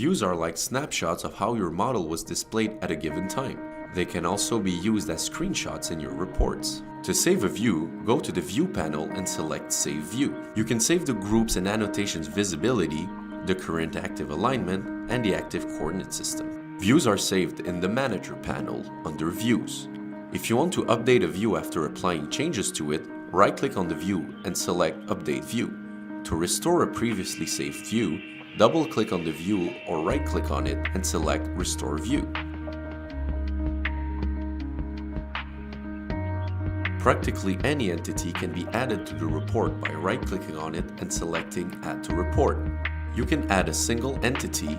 Views are like snapshots of how your model was displayed at a given time. They can also be used as screenshots in your reports. To save a view, go to the View panel and select Save View. You can save the groups and annotations visibility, the current active alignment, and the active coordinate system. Views are saved in the Manager panel under Views. If you want to update a view after applying changes to it, right-click on the view and select Update View. To restore a previously saved view, double-click on the view or right-click on it and select Restore View. Practically any entity can be added to the report by right-clicking on it and selecting Add to Report. You can add a single entity,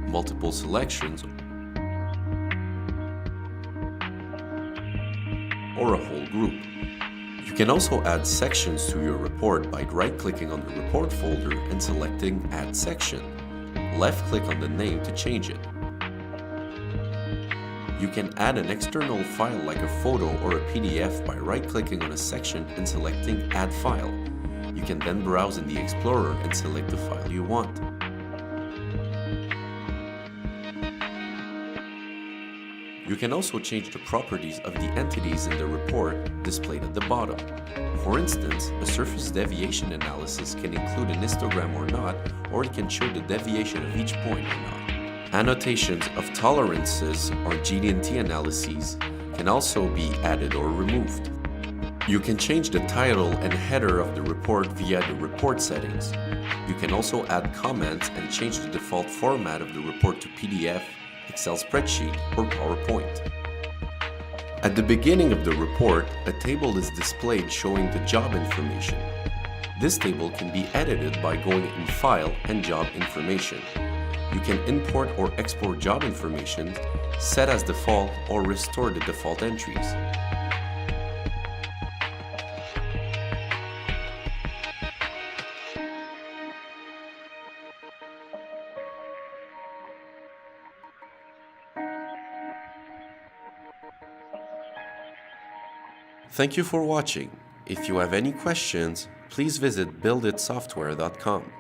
multiple selections, or a whole group. You can also add sections to your report by right-clicking on the report folder and selecting Add Section. Left-click on the name to change it. You can add an external file like a photo or a PDF by right-clicking on a section and selecting Add File. You can then browse in the Explorer and select the file you want. You can also change the properties of the entities in the report displayed at the bottom. For instance, a surface deviation analysis can include an histogram or not, or it can show the deviation of each point or not. Annotations of tolerances or GD&T analyses can also be added or removed. You can change the title and header of the report via the report settings. You can also add comments and change the default format of the report to PDF, Excel spreadsheet, or PowerPoint. At the beginning of the report, a table is displayed showing the job information. This table can be edited by going in File and Job Information. You can import or export job information, set as default, or restore the default entries. Thank you for watching. If you have any questions, please visit builditsoftware.com.